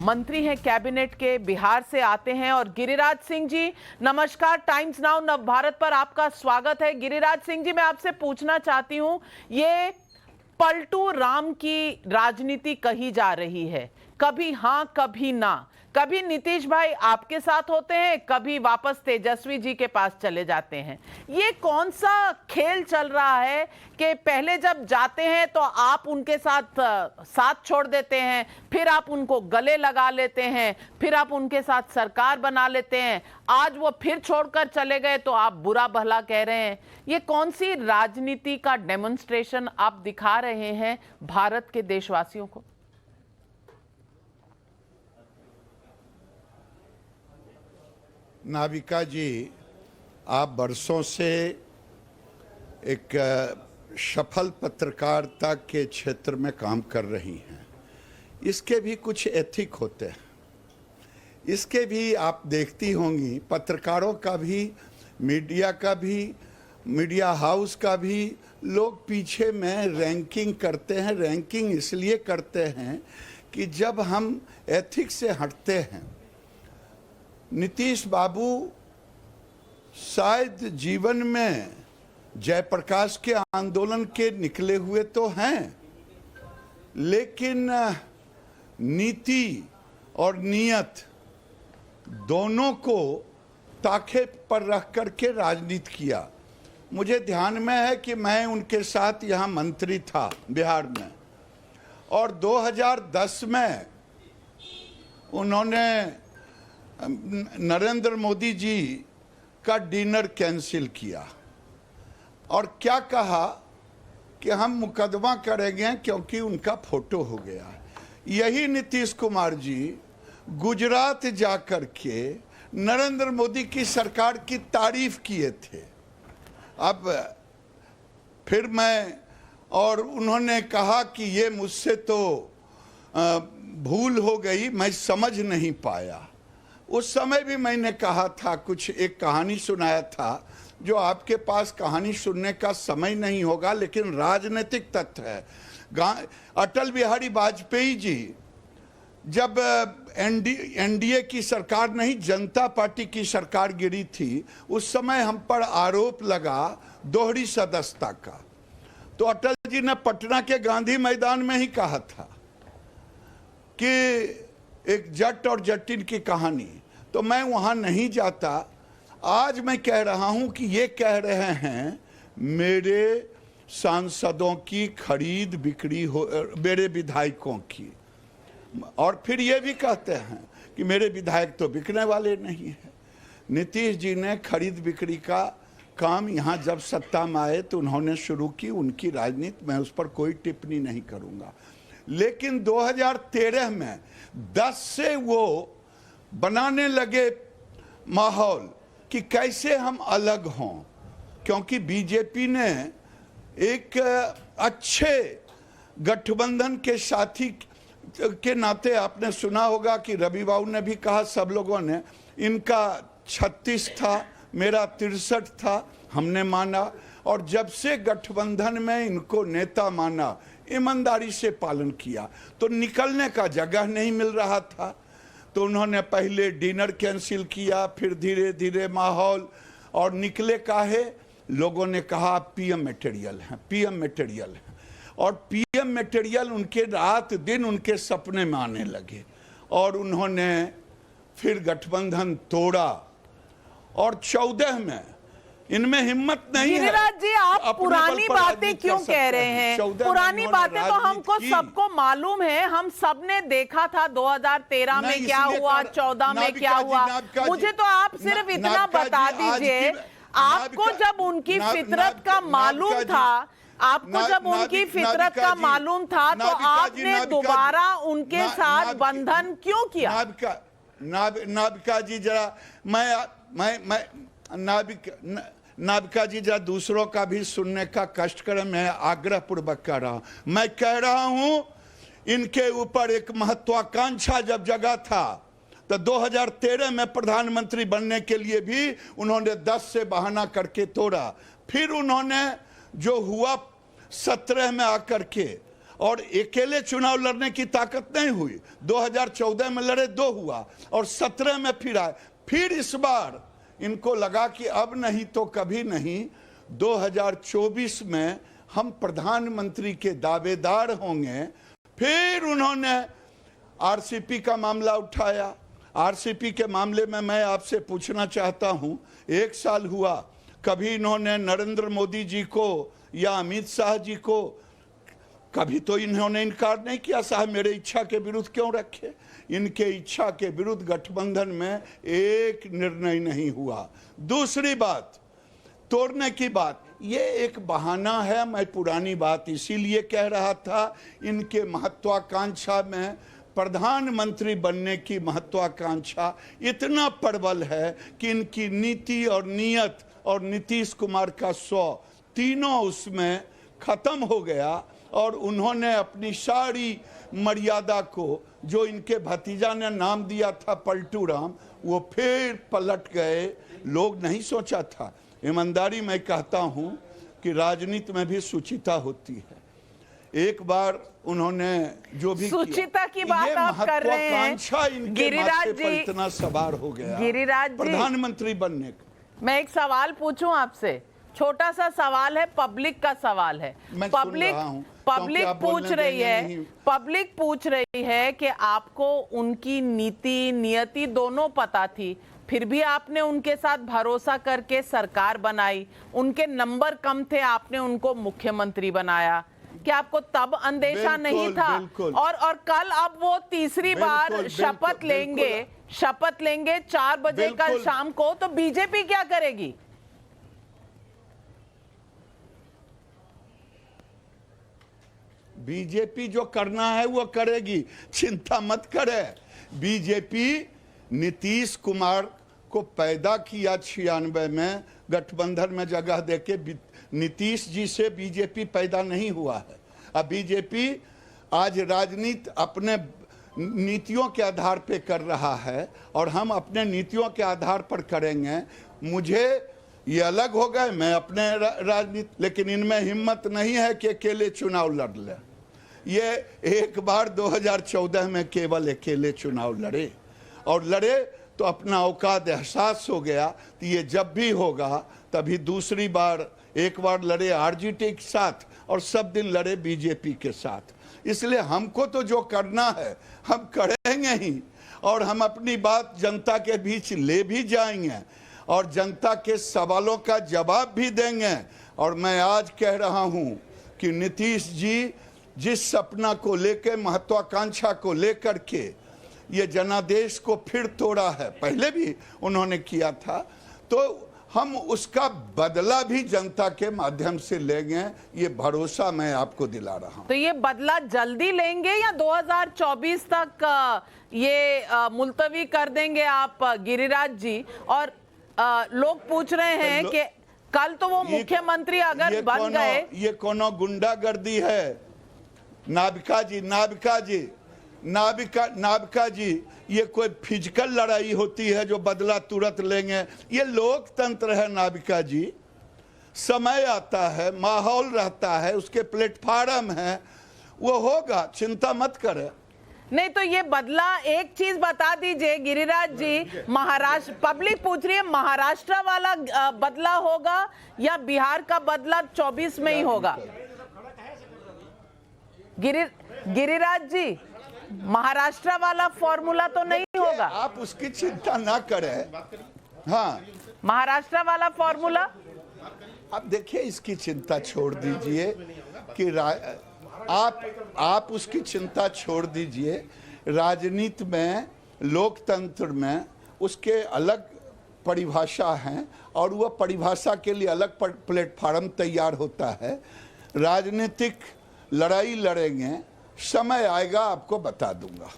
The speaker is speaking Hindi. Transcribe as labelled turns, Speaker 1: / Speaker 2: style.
Speaker 1: मंत्री हैं कैबिनेट के, बिहार से आते हैं। और गिरिराज सिंह जी नमस्कार, टाइम्स नाउ नवभारत पर आपका स्वागत है। गिरिराज सिंह जी, मैं आपसे पूछना चाहती हूं, ये पलटू राम की राजनीति कही जा रही है, कभी हां कभी ना, कभी नीतीश भाई आपके साथ होते हैं, कभी वापस तेजस्वी जी के पास चले जाते हैं। ये कौन सा खेल चल रहा है कि पहले जब जाते हैं तो आप उनके साथ छोड़ देते हैं, फिर आप उनको गले लगा लेते हैं, फिर आप उनके साथ सरकार बना लेते हैं, आज वो फिर छोड़कर चले गए तो आप बुरा भला कह रहे हैं। ये कौन सी राजनीति का डेमोन्स्ट्रेशन आप दिखा रहे हैं भारत के देशवासियों को?
Speaker 2: नाविका जी, आप बरसों से एक सफल पत्रकारिता के क्षेत्र में काम कर रही हैं। इसके भी कुछ एथिक होते हैं, इसके भी आप देखती होंगी, पत्रकारों का भी, मीडिया का भी, मीडिया हाउस का भी लोग पीछे में रैंकिंग करते हैं। रैंकिंग इसलिए करते हैं कि जब हम एथिक्स से हटते हैं, नीतीश बाबू शायद जीवन में जयप्रकाश के आंदोलन के निकले हुए तो हैं, लेकिन नीति और नियत दोनों को ताखे पर रख करके राजनीति किया। मुझे ध्यान में है कि मैं उनके साथ यहाँ मंत्री था बिहार में, और 2010 में उन्होंने नरेंद्र मोदी जी का डिनर कैंसिल किया और क्या कहा कि हम मुकदमा करेंगे क्योंकि उनका फोटो हो गया है। यही नीतीश कुमार जी गुजरात जाकर के नरेंद्र मोदी की सरकार की तारीफ किए थे। अब फिर मैं, और उन्होंने कहा कि ये मुझसे तो भूल हो गई, मैं समझ नहीं पाया। उस समय भी मैंने कहा था, कुछ एक कहानी सुनाया था, जो आपके पास कहानी सुनने का समय नहीं होगा लेकिन राजनीतिक तथ्य है। अटल बिहारी वाजपेयी जी जब एनडीए की सरकार नहीं, जनता पार्टी की सरकार गिरी थी, उस समय हम पर आरोप लगा दोहरी सदस्यता का। तो अटल जी ने पटना के गांधी मैदान में ही कहा था कि एक जट और जटिन की कहानी, तो मैं वहां नहीं जाता। आज मैं कह रहा हूं कि ये कह रहे हैं मेरे सांसदों की खरीद बिक्री हो, मेरे विधायकों की, और फिर ये भी कहते हैं कि मेरे विधायक तो बिकने वाले नहीं हैं। नीतीश जी ने खरीद बिक्री का काम यहाँ जब सत्ता में आए तो उन्होंने शुरू की, उनकी राजनीति, मैं उस पर कोई टिप्पणी नहीं करूँगा। लेकिन 2013 में 10 से वो बनाने लगे माहौल कि कैसे हम अलग हों, क्योंकि बीजेपी ने एक अच्छे गठबंधन के साथी के नाते, आपने सुना होगा कि रवि बाबू ने भी कहा, सब लोगों ने, इनका 36 था, मेरा 63 था, हमने माना, और जब से गठबंधन में इनको नेता माना, ईमानदारी से पालन किया, तो निकलने का जगह नहीं मिल रहा था। तो उन्होंने पहले डिनर कैंसिल किया, फिर धीरे धीरे माहौल, और निकले काहे, लोगों ने कहा पीएम मटेरियल है, पीएम मटेरियल है, और पीएम मटेरियल उनके रात दिन उनके सपने में आने लगे, और उन्होंने फिर गठबंधन तोड़ा, और 14 में इनमें हिम्मत नहीं है।
Speaker 1: गिरिराज जी, आप पुरानी बातें क्यों कह रहे हैं? पुरानी बातें तो हमको सबको मालूम है, हम सबने देखा था 2013 में क्या हुआ, 14 में क्या हुआ। मुझे तो आप सिर्फ इतना बता दीजिए, आपको जब उनकी फितरत का मालूम था, आपको जब उनकी फितरत का मालूम था, तो आपने दोबारा उनके साथ बंधन क्यों किया?
Speaker 2: नाविका जी जरा, नाविका जी जरा दूसरों का भी सुनने का कष्ट करें, मैं आग्रह पूर्वक कर रहा हूं। मैं कह रहा हूं इनके ऊपर एक महत्वाकांक्षा जब जगा था, तो 2013 में प्रधानमंत्री बनने के लिए भी उन्होंने 10 से बहाना करके तोड़ा। फिर उन्होंने जो हुआ 17 में आकर के, और अकेले चुनाव लड़ने की ताकत नहीं हुई। 2014 में लड़े 2 हुआ और 17 में फिर आए। फिर इस बार इनको लगा कि अब नहीं तो कभी नहीं, 2024 में हम प्रधानमंत्री के दावेदार होंगे। फिर उन्होंने आरसीपी का मामला उठाया। आरसीपी के मामले में मैं आपसे पूछना चाहता हूं, 1 साल हुआ, कभी इन्होंने नरेंद्र मोदी जी को या अमित शाह जी को कभी तो इन्होंने इनकार नहीं किया, साहब मेरे इच्छा के विरुद्ध क्यों रखे। इनके इच्छा के विरुद्ध गठबंधन में एक निर्णय नहीं हुआ। दूसरी बात, तोड़ने की बात, ये एक बहाना है। मैं पुरानी बात इसीलिए कह रहा था, इनके महत्वाकांक्षा में प्रधानमंत्री बनने की महत्वाकांक्षा इतना प्रबल है कि इनकी नीति और नीयत और नीतीश कुमार का 100 तीनों उसमें खत्म हो गया और उन्होंने अपनी सारी मर्यादा को, जो इनके भतीजा ने नाम दिया था पलटू राम, वो फिर पलट गए। लोग नहीं सोचा था। ईमानदारी मैं कहता हूं कि राजनीति में भी सुचिता होती है। एक बार उन्होंने जो भी
Speaker 1: सुचिता की बात आप कर रहे हैं, गिरिराज जी,
Speaker 2: इतना सवार हो गया
Speaker 1: गिरिराज जी,
Speaker 2: प्रधानमंत्री बनने का।
Speaker 1: मैं एक सवाल पूछूं आपसे, छोटा सा सवाल है, पब्लिक का सवाल है। पब्लिक पूछ रही है कि आपको उनकी नीति नियति दोनों पता थी, फिर भी आपने उनके साथ भरोसा करके सरकार बनाई। उनके नंबर कम थे, आपने उनको मुख्यमंत्री बनाया। क्या आपको तब अंदेशा नहीं था? और कल अब वो तीसरी बार शपथ लेंगे 4 बजे कल शाम को, तो बीजेपी क्या करेगी?
Speaker 2: बीजेपी जो करना है वो करेगी, चिंता मत करे। बीजेपी नीतीश कुमार को पैदा किया 96 में, गठबंधन में जगह देके। नीतीश जी से बीजेपी पैदा नहीं हुआ है। अब बीजेपी आज राजनीति अपने नीतियों के आधार पे कर रहा है और हम अपने नीतियों के आधार पर करेंगे। मुझे ये अलग हो गए, मैं अपने राजनीति, लेकिन इनमें हिम्मत नहीं है कि अकेले चुनाव लड़ ले। ये एक बार 2014 में केवल अकेले चुनाव लड़े और लड़े तो अपना औकात एहसास हो गया। तो ये जब भी होगा तभी दूसरी बार, एक बार लड़े आरजेडी के साथ और सब दिन लड़े बीजेपी के साथ। इसलिए हमको तो जो करना है हम करेंगे ही, और हम अपनी बात जनता के बीच ले भी जाएंगे और जनता के सवालों का जवाब भी देंगे। और मैं आज कह रहा हूं कि नीतीश जी जिस सपना को लेकर, महत्वाकांक्षा को लेकर के ये जनादेश को फिर तोड़ा है, पहले भी उन्होंने किया था, तो हम उसका बदला भी जनता के माध्यम से लेंगे। ये भरोसा मैं आपको दिला रहा हूं।
Speaker 1: तो ये बदला जल्दी लेंगे या 2024 तक ये मुलतवी कर देंगे आप, गिरिराज जी? और लोग पूछ रहे हैं कि कल तो वो मुख्यमंत्री अगर बन गए,
Speaker 2: ये कोनो गुंडागर्दी है? नाविका जी, ये कोई फिजिकल लड़ाई होती है जो बदला तुरंत लेंगे? ये लोकतंत्र है नाविका जी। समय आता है, माहौल रहता है, उसके प्लेटफार्म है, वो होगा, चिंता मत करें।
Speaker 1: नहीं तो ये बदला, एक चीज बता दीजिए गिरिराज जी, महाराष्ट्र, पब्लिक पूछ रही है, महाराष्ट्र वाला बदला होगा या बिहार का बदला 24 में ही होगा? गिरिराज जी, महाराष्ट्र वाला फॉर्मूला तो नहीं होगा?
Speaker 2: आप उसकी चिंता ना करें। हाँ,
Speaker 1: महाराष्ट्र वाला फॉर्मूला
Speaker 2: अब देखिए, इसकी चिंता छोड़ दीजिए कि आप उसकी चिंता छोड़ दीजिए। राजनीति में, लोकतंत्र में उसके अलग परिभाषा है और वह परिभाषा के लिए अलग प्लेटफार्म तैयार होता है। राजनीतिक लड़ाई लड़ेंगे, समय आएगा आपको बता दूंगा।